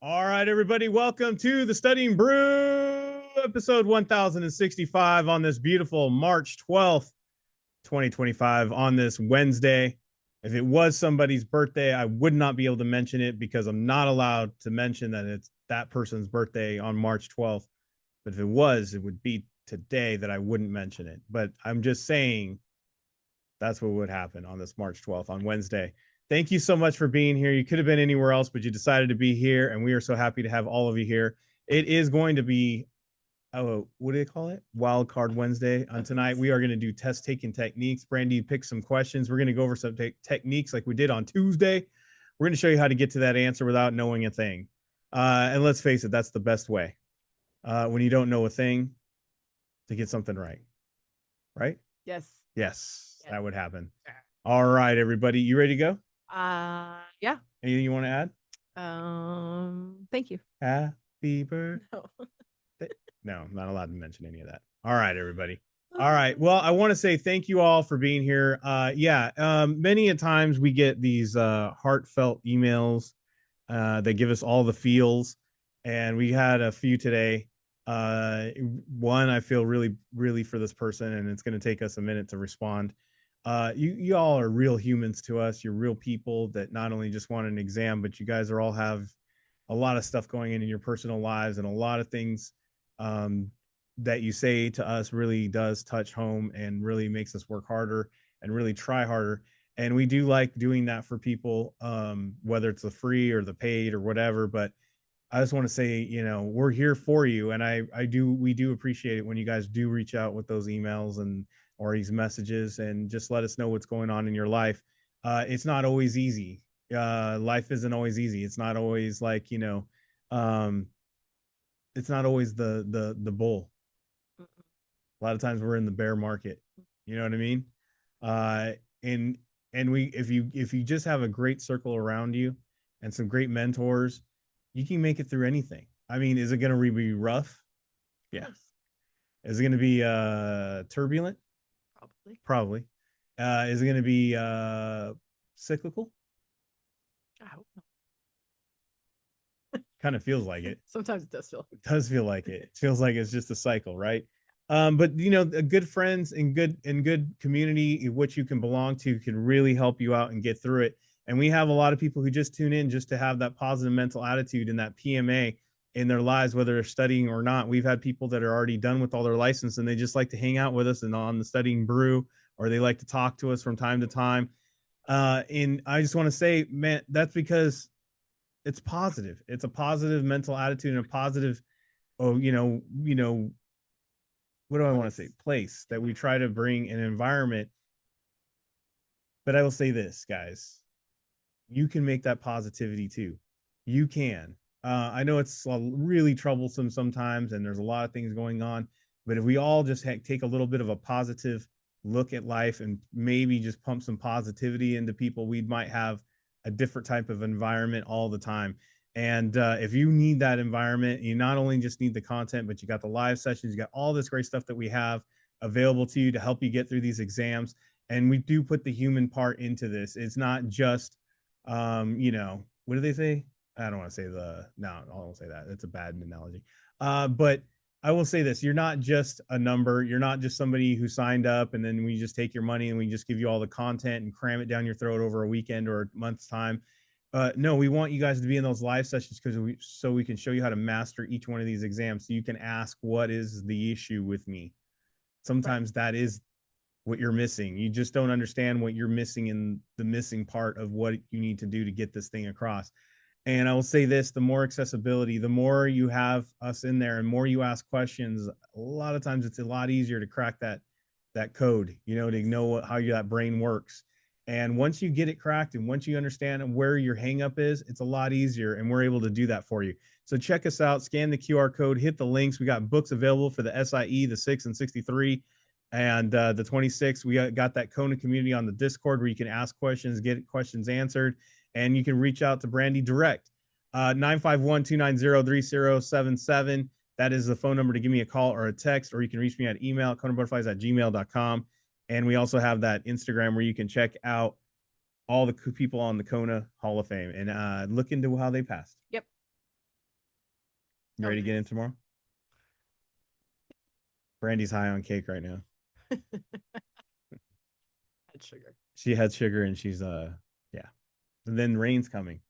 All right, everybody, welcome to the Studying Brew, episode 1065 on this beautiful March 12th, 2025, on this Wednesday. If it was somebody's birthday, I would not be able to mention it because I'm not allowed to mention that it's that person's birthday on March 12th. But if it was, it would be today that I wouldn't mention it. But I'm just saying that's what would happen on this March 12th on Wednesday. Thank you so much for being here. You could have been anywhere else, but you decided to be here, and we are so happy to have all of you here. It is going to be, what do they call it? Wild Card Wednesday. On tonight, we are going to do test taking techniques. Brandy picked some questions. We're going to go over some techniques like we did on Tuesday. We're going to show you how to get to that answer without knowing a thing. And let's face it, that's the best way. When you don't know a thing, to get something right. Right? Yes. Yes, that would happen. All right, everybody. You ready to go? Yeah. Anything you want to add? Thank you. Happy birthday. No. No, I'm not allowed to mention any of that. All right, everybody. All right. Well, I want to say thank you all for being here. Many a times we get these heartfelt emails that give us all the feels, and we had a few today. One, I feel really, really for this person, and it's going to take us a minute to respond. You all are real humans to us. You're real people that not only just want an exam, but you guys are all have a lot of stuff going in your personal lives, and a lot of things that you say to us really does touch home and really makes us work harder and really try harder. And we do like doing that for people, whether it's the free or the paid or whatever. But I just want to say, we're here for you, and we do appreciate it when you guys do reach out with those emails and or these messages and just let us know what's going on in your life. It's not always easy. Life isn't always easy. It's not always like, it's not always the bull. A lot of times we're in the bear market. You know what I mean? Uh, and if you just have a great circle around you and some great mentors, you can make it through anything. I mean, is it going to be rough? Yeah. Is it going to be turbulent? Probably. Is it going to be cyclical? I hope not. Kind of feels like it. Sometimes it does feel. It does feel like it. It feels like it's just a cycle, right? But good friends and good community, which you can belong to, can really help you out and get through it. And we have a lot of people who just tune in just to have that positive mental attitude and that PMA in their lives, whether they're studying or not. We've had people that are already done with all their license and they just like to hang out with us and on the Studying Brew, or they like to talk to us from time to time. And I just want to say, man, that's because it's positive. It's a positive mental attitude and a positive, what do I want to say? Place that we try to bring an environment. But I will say this, guys, you can make that positivity too. You can. I know it's really troublesome sometimes, and there's a lot of things going on. But if we all just take a little bit of a positive look at life and maybe just pump some positivity into people, we might have a different type of environment all the time. And if you need that environment, you not only just need the content, but you got the live sessions, you got all this great stuff that we have available to you to help you get through these exams. And we do put the human part into this. It's not just, what do they say? I don't want to say no, I won't say that. That's a bad analogy. But I will say this: you're not just a number. You're not just somebody who signed up and then we just take your money and we just give you all the content and cram it down your throat over a weekend or a month's time. No, we want you guys to be in those live sessions so we can show you how to master each one of these exams. So you can ask, what is the issue with me? Sometimes that is what you're missing. You just don't understand what you're missing in the missing part of what you need to do to get this thing across. And I will say this: the more accessibility, the more you have us in there and more you ask questions, a lot of times it's a lot easier to crack that code, to know how that brain works. And once you get it cracked and once you understand where your hangup is, it's a lot easier, and we're able to do that for you. So check us out, scan the QR code, hit the links. We got books available for the SIE, the 6 and 63, and the 26. We got that Kona community on the Discord where you can ask questions, get questions answered, and you can reach out to Brandy direct. 951-290-3077. That is the phone number to give me a call or a text, or you can reach me at email, KonaButterflyz@gmail.com. And we also have that Instagram where you can check out all the people on the Kona Hall of Fame and look into how they passed. Yep. You Oh, ready to get in nice. tomorrow? Brandy's high on cake right now. Add sugar. She had sugar and she's yeah. And then rain's coming.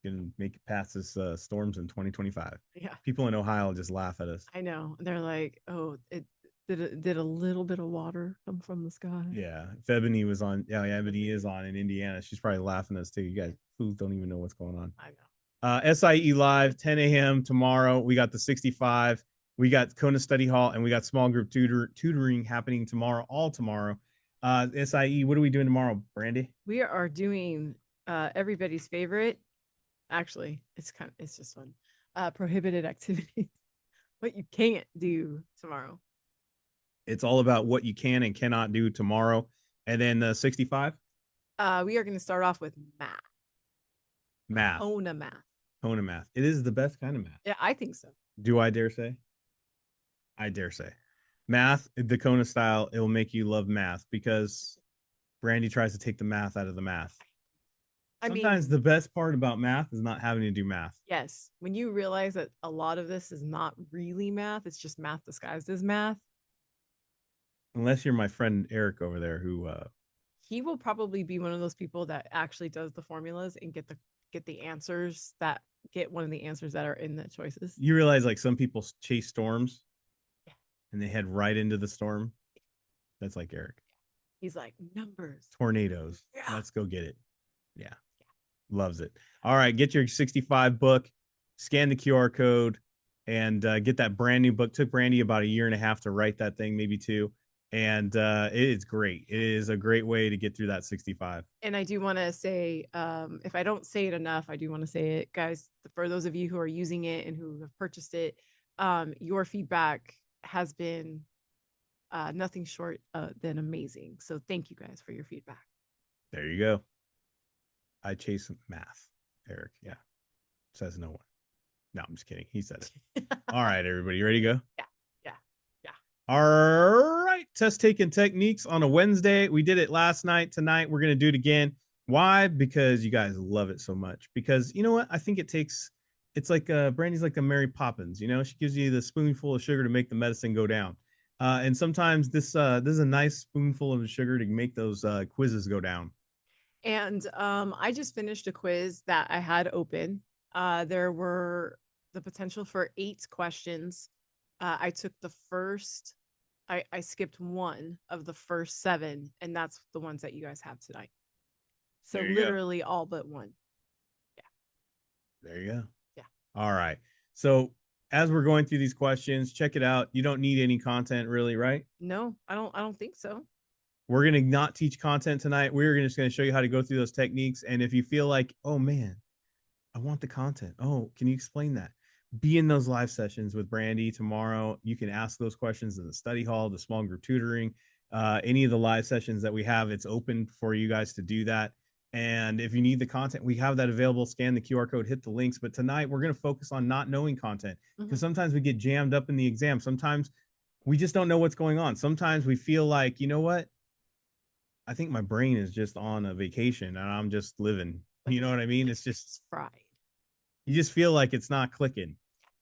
Gonna make it past this storms in 2025. Yeah, People in Ohio just laugh at us. I know. They're like, oh, it did a little bit of water come from the sky. Yeah. If Ebony was on, yeah, Ebony is on in Indiana, she's probably laughing at us too. You guys fools don't even know what's going on. I know. SIE Live, 10 a.m. tomorrow. We got the 65. We got Kona Study Hall, and we got small group tutoring happening tomorrow, all tomorrow. SIE, what are we doing tomorrow, Brandy? We are doing everybody's favorite. Actually, it's just fun. Prohibited activities. What you can't do tomorrow. It's all about what you can and cannot do tomorrow. And then 65? We are going to start off with math. Math. Kona math. Kona math. It is the best kind of math. Yeah, I think so. Do I dare say? I dare say. Math, the Kona style, it will make you love math because Brandy tries to take the math out of the math. Sometimes the best part about math is not having to do math. Yes. When you realize that a lot of this is not really math, it's just math disguised as math. Unless you're my friend Eric over there who he will probably be one of those people that actually does the formulas and get the answers that get one of the answers that are in the choices. You realize like some people chase storms, yeah, and they head right into the storm. That's like Eric. He's like numbers, tornadoes. Yeah. Let's go get it. Yeah. Loves it. All right, get your 65 book, scan the QR code, and get that brand new book. Took Brandy about 1.5 years to write that thing, maybe 2. And it is great. It is a great way to get through that 65. And I do want to say, if I don't say it enough, I do want to say it, guys. For those of you who are using it and who have purchased it, your feedback has been nothing short than amazing. So thank you guys for your feedback. There you go. I chase math, Eric. Yeah. Says no one. No, I'm just kidding. He said it. All right, everybody. You ready to go? Yeah. All right. Test taking techniques on a Wednesday. We did it last night. Tonight, we're going to do it again. Why? Because you guys love it so much. Because you know what? I think it's like Brandy's like a Mary Poppins. You know, she gives you the spoonful of sugar to make the medicine go down. And sometimes this is a nice spoonful of sugar to make those quizzes go down. And I just finished a quiz that I had open. There were the potential for 8 questions. I took the first, I skipped one of the first 7, and that's the ones that you guys have tonight. So literally go. All but one. Yeah. There you go. Yeah. All right. So as we're going through these questions, check it out. You don't need any content really, right? No, I don't think so. We're going to not teach content tonight. We're just going to show you how to go through those techniques. And if you feel like, oh man, I want the content. Oh, can you explain that? Be in those live sessions with Brandy tomorrow. You can ask those questions in the study hall, the small group tutoring, any of the live sessions that we have. It's open for you guys to do that. And if you need the content, we have that available. Scan the QR code, hit the links. But tonight we're going to focus on not knowing content because sometimes we get jammed up in the exam. Sometimes we just don't know what's going on. Sometimes we feel like, you know what? I think my brain is just on a vacation and I'm just living. You know what I mean? It's just fried. You just feel like it's not clicking.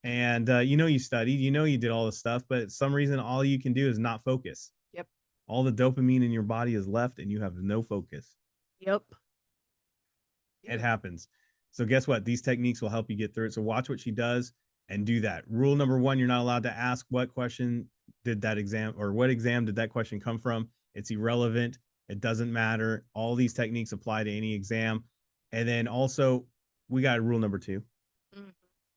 And you know you studied, you know you did all this stuff, but some reason all you can do is not focus. Yep. All the dopamine in your body is left and you have no focus. Yep. It happens. So guess what? These techniques will help you get through it. So watch what she does and do that. Rule number 1, you're not allowed to ask what question did that exam or what exam did that question come from? It's irrelevant. It doesn't matter. All these techniques apply to any exam. And then also we got rule number 2.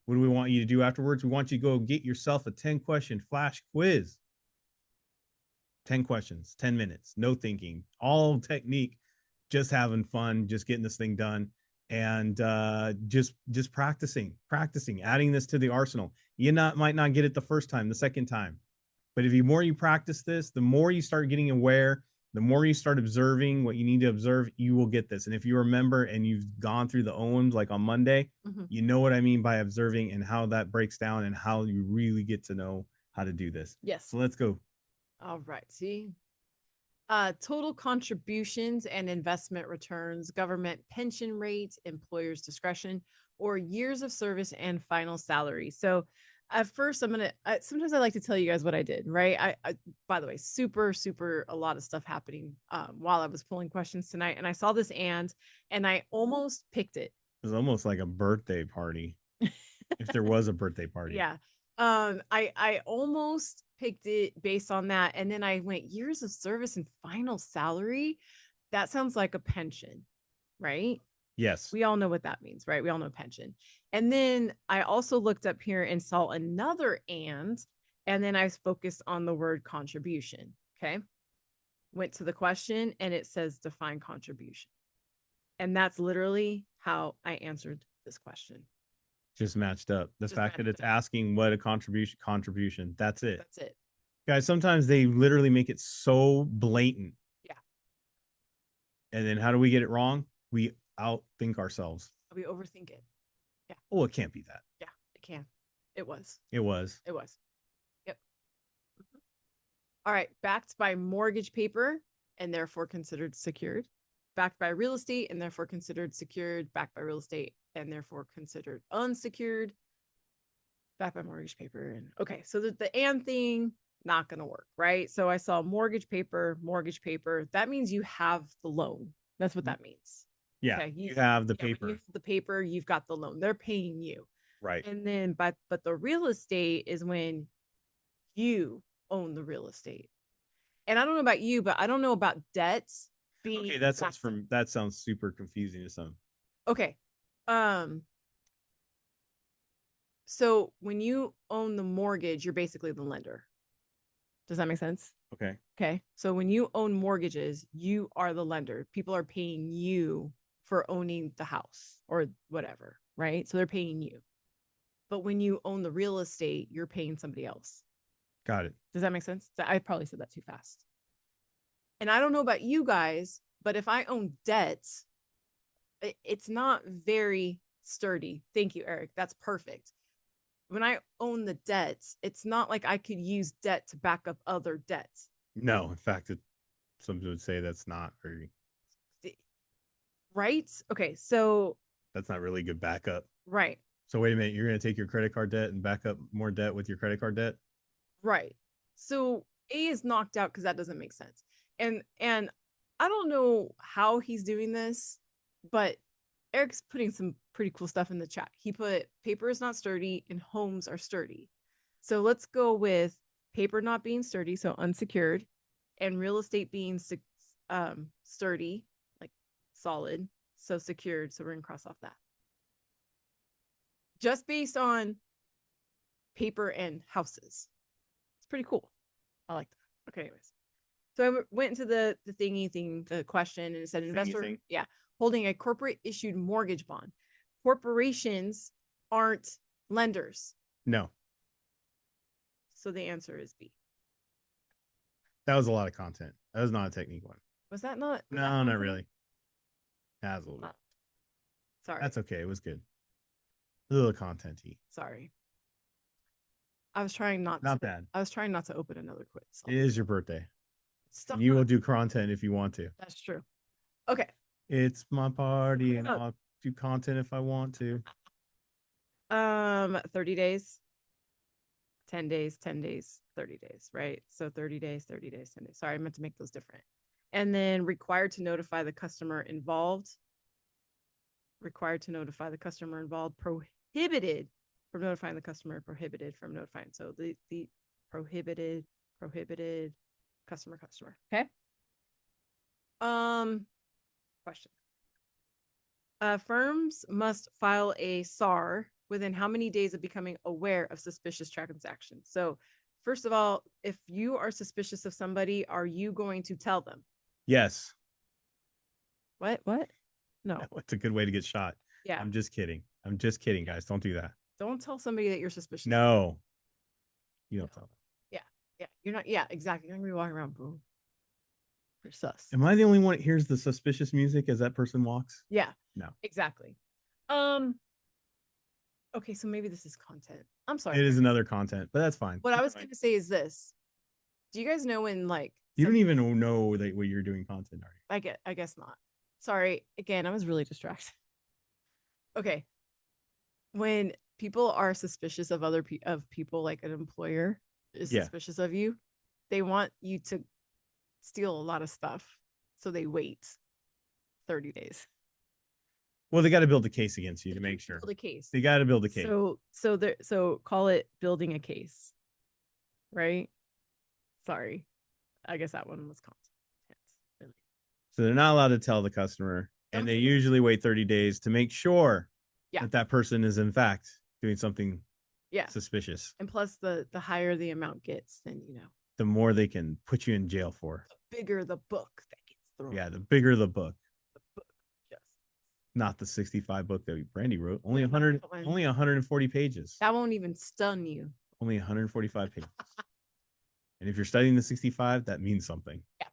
What do we want you to do afterwards? We want you to go get yourself a 10-question flash quiz. 10 questions, 10 minutes, no thinking, all technique, just having fun, just getting this thing done, and just practicing, adding this to the arsenal. You might not get it the first time, the second time, but the more you practice this, the more you start getting aware, the more you start observing what you need to observe, you will get this. And if you remember and you've gone through the OMs like on Monday, you know what I mean by observing and how that breaks down and how you really get to know how to do this. Yes. So let's go. All right. See, Total contributions and investment returns, government pension rates, employer's discretion, or years of service and final salary. So at first sometimes I like to tell you guys what I did, right? By the way, super a lot of stuff happening while I was pulling questions tonight, and I saw this and I almost picked it. It was almost like a birthday party. If there was a birthday party. Yeah. I almost picked it based on that, and then I went years of service and final salary. That sounds like a pension, right? Yes. We all know what that means, right? We all know pension. And then I also looked up here and saw another and then I focused on the word contribution. Okay. Went to the question and it says define contribution. And that's literally how I answered this question. Just matched up. The Just fact that it's up. asking what a contribution. That's it. That's it. Guys, sometimes they literally make it so blatant. Yeah. And then how do we get it wrong? We outthink ourselves. We overthink it. Yeah. Oh, it can't be that. Yeah, it can. It was. It was. It was. Yep. All right. Backed by mortgage paper and therefore considered secured. Backed by real estate and therefore considered secured. Backed by real estate and therefore considered unsecured. Backed by mortgage paper. And okay, so the and thing, not going to work, right? So I saw mortgage paper. That means you have the loan. That's what that means. Yeah, okay, you have the paper. You have the paper, you've got the loan. They're paying you. Right. And then, but the real estate is when you own the real estate. And I don't know about you, but I don't know about debts being. Okay, that sounds super confusing to some. Okay. So when you own the mortgage, you're basically the lender. Does that make sense? Okay. Okay. So when you own mortgages, you are the lender. People are paying you for owning the house or whatever, right? So they're paying you. But when you own the real estate, you're paying somebody else. Got it. Does that make sense? I probably said that too fast. And I don't know about you guys, but if I own debt, it's not very sturdy. Thank you, Eric. That's perfect. When I own the debt, it's not like I could use debt to back up other debts. No, in fact, some would say that's not very. Right? Okay, so. That's not really good backup. Right. So wait a minute, you're going to take your credit card debt and back up more debt with your credit card debt? Right. So A is knocked out because that doesn't make sense. And I don't know how he's doing this, but Eric's putting some pretty cool stuff in the chat. He put paper is not sturdy and homes are sturdy. So let's go with paper not being sturdy, so unsecured, and real estate being sturdy, like solid, so secured. So we're going to cross off that. Just based on paper and houses. It's pretty cool. I like that. Okay, anyways. So I went into the the question, and it said investor, holding a corporate issued mortgage bond. Corporations aren't lenders. No. So the answer is B. That was a lot of content. That was not a technique one. Was that not? No, not really. That was a little bit. Sorry. That's okay. It was good. A little content-y. Sorry. I was trying not bad. I was trying not to open another quiz. So. It is your birthday. Stop. You will do content if you want to. That's true. Okay. It's my party and I'll do content if I want to. 30 days. 10 days, 10 days, 30 days, right? So 30 days, 30 days, 10 days. Sorry, I meant to make those different. And then required to notify the customer involved. Required to notify the customer involved. Prohibited from notifying the customer. Prohibited from notifying. So the prohibited, customer. Okay. Question. Firms must file a SAR within how many days of becoming aware of suspicious transactions? So first of all, if you are suspicious of somebody, are you going to tell them? Yes. What? No. It's a good way to get shot. Yeah. I'm just kidding, guys. Don't do that. Don't tell somebody that you're suspicious. No. You don't tell them. Yeah. You're not. Yeah, exactly. You're going to be walking around, boom. You're sus. Am I the only one that hears the suspicious music as that person walks? Yeah. No. Exactly. Okay, so maybe this is content. I'm sorry. It is another content, but that's fine. What I was going to say is this. Do you guys know when like You don't some even know that what you're doing content, are you? I guess not. Sorry. Again, I was really distracted. Okay. When people are suspicious of of people, like an employer is Yeah. suspicious of you, they want you to steal a lot of stuff. So they wait 30 days. Well, they got to build a case against you to make sure. Build a case. They got to build a case. So call it building a case, right? Sorry. I guess that one was content. So they're not allowed to tell the customer, and they usually wait 30 days to make sure Yeah. that person is in fact doing something Yeah. suspicious. And plus the higher the amount gets, then the more they can put you in jail for. The bigger the book that gets thrown. Yeah, the bigger the book. The book, yes. Not the 65 book that Brandy wrote. Only 140 pages. That won't even stun you. Only 145 pages. And if you're studying the 65, that means something. Yeah.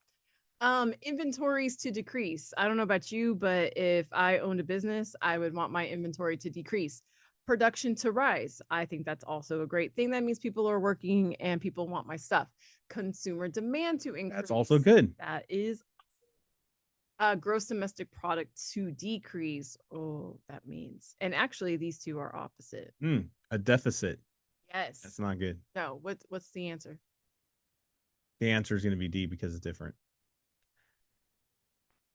Inventories to decrease. I don't know about you, but if I owned a business, I would want my inventory to decrease. Production to rise. I think that's also a great thing. That means people are working and people want my stuff. Consumer demand to increase. That's also good. That is gross domestic product to decrease. Oh, that means. And actually, these two are opposite. A deficit. Yes. That's not good. No. What's the answer? The answer is going to be D because it's different.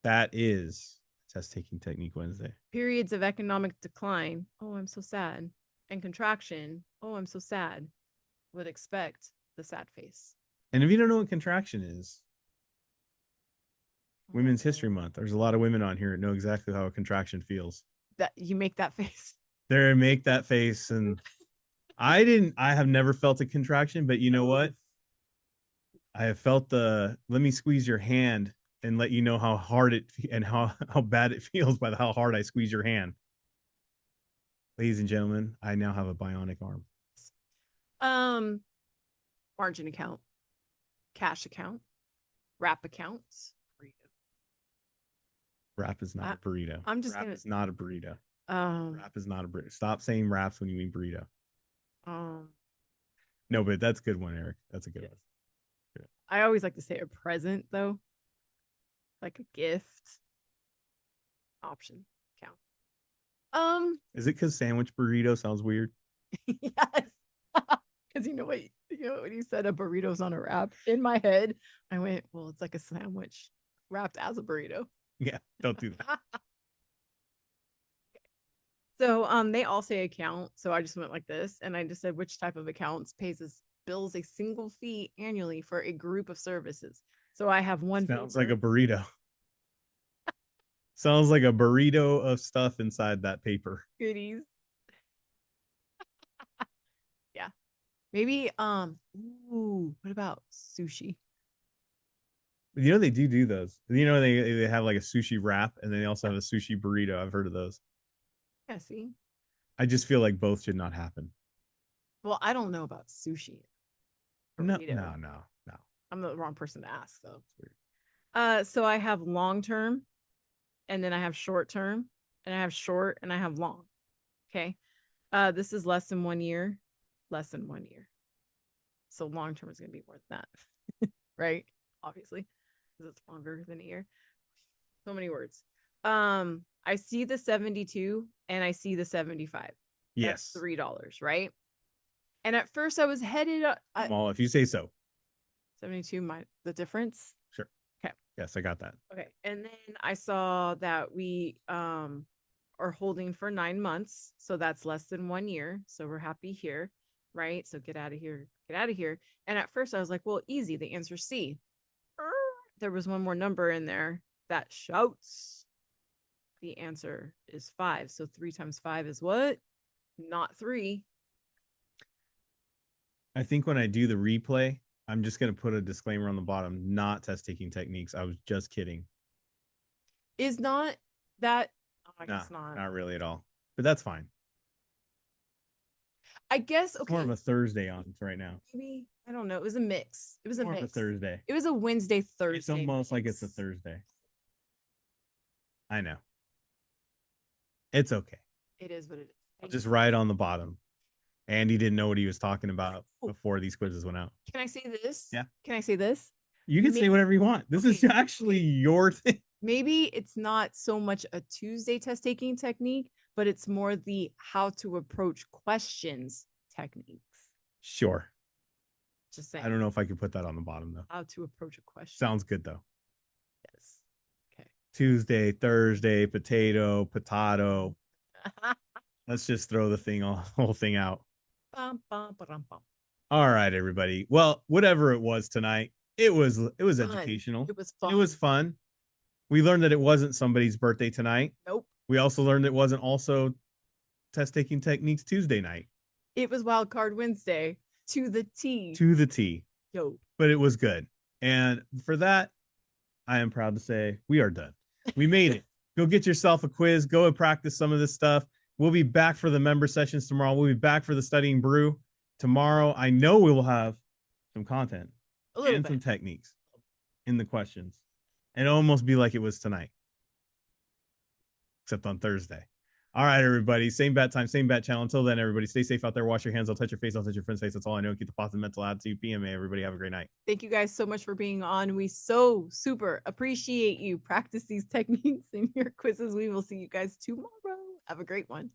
That is test taking technique Wednesday. Periods of economic decline. Oh, I'm so sad. And contraction. Oh, I'm so sad. Would expect the sad face. And if you don't know what contraction is, Women's History Month. There's a lot of women on here that know exactly how a contraction feels. That you make that face. They make that face, and I have never felt a contraction, but you know what? I have felt the let me squeeze your hand and let you know how hard it and how bad it feels by how hard I squeeze your hand. Ladies and gentlemen, I now have a bionic arm. Margin account, cash account, wrap accounts. Wrap is not a burrito. I'm just wrap is not a burrito. Wrap is not a burrito. Stop saying wraps when you mean burrito. No, but that's a good one, Eric. That's a good one. Yeah. I always like to say a present though, like a gift. Option count. Is it because sandwich burrito sounds weird? Yes. Because you know when you said a burrito's on a wrap, in my head, I went, well, it's like a sandwich wrapped as a burrito. Yeah, don't do that. So they all say account. So I just went like this and I just said which type of accounts bills a single fee annually for a group of services. So I have one. Sounds like a burrito. Sounds like a burrito of stuff inside that paper. Goodies. Yeah. Maybe what about sushi? You know they do those. You know they have like a sushi wrap and then they also have a sushi burrito. I've heard of those. Yeah, see. I just feel like both should not happen. Well, I don't know about sushi. No. I'm the wrong person to ask though. So I have long term and then I have short term and I have short and I have long. Okay. This is less than 1 year, less than 1 year. So long term is going to be more than that. Right? Obviously, because it's longer than a year. So many words. I see the 72 and I see the 75. Yes. That's $3, right? And at first I was headed up. Well, if you say so. 72, the difference. Sure. Okay. Yes, I got that. Okay. And then I saw that we are holding for 9 months. So that's less than 1 year. So we're happy here. Right. So get out of here. Get out of here. And at first I was like, well, easy. The answer C. There was one more number in there that shouts. The answer is 5. So 3 times 5 is what? Not 3. I think when I do the replay, I'm just going to put a disclaimer on the bottom, not test taking techniques. I was just kidding. Is not that? Oh, I guess not really at all. But that's fine. I guess, okay. It's more of a Thursday on right now. Maybe, I don't know. It was a mix. It was more a mix. Of a Thursday. It was a Wednesday, Thursday. It's almost like it's a Thursday. I know. It's okay. It is what it is. I'll just write on the bottom. Andy didn't know what he was talking about Oh, before these quizzes went out. can I say this? Yeah. Can I say this? You can say whatever you want. This is Okay. actually your thing. Maybe it's not so much a Tuesday test taking technique, but it's more the how to approach questions techniques. Sure. Just saying. I don't know if I could put that on the bottom though. How to approach a question. Sounds good though. Yes. Okay. Tuesday, Thursday, potato. Let's just throw whole thing out. Bum, bum, ba-dum, bum. All right, everybody. Well, whatever it was tonight, it was Fun. educational. It was fun. It was fun. We learned that it wasn't somebody's birthday tonight. Nope. We also learned it wasn't also test taking techniques Tuesday night. It was Wild Card Wednesday to the T. To the T. Yo. But it was good. And for that, I am proud to say we are done. We made it. Go get yourself a quiz. Go and practice some of this stuff. We'll be back for the member sessions tomorrow. We'll be back for the Studying Brew tomorrow. I know we will have some content and some techniques in the questions. And almost be like it was tonight, except on Thursday. All right, everybody. Same bat time, same bat channel. Until then, everybody, stay safe out there. Wash your hands. I'll touch your face. I'll touch your friend's face. That's all I know. Keep the positive mental attitude. PMA. Everybody, have a great night. Thank you guys so much for being on. We so super appreciate you. Practice these techniques in your quizzes. We will see you guys tomorrow. Have a great one.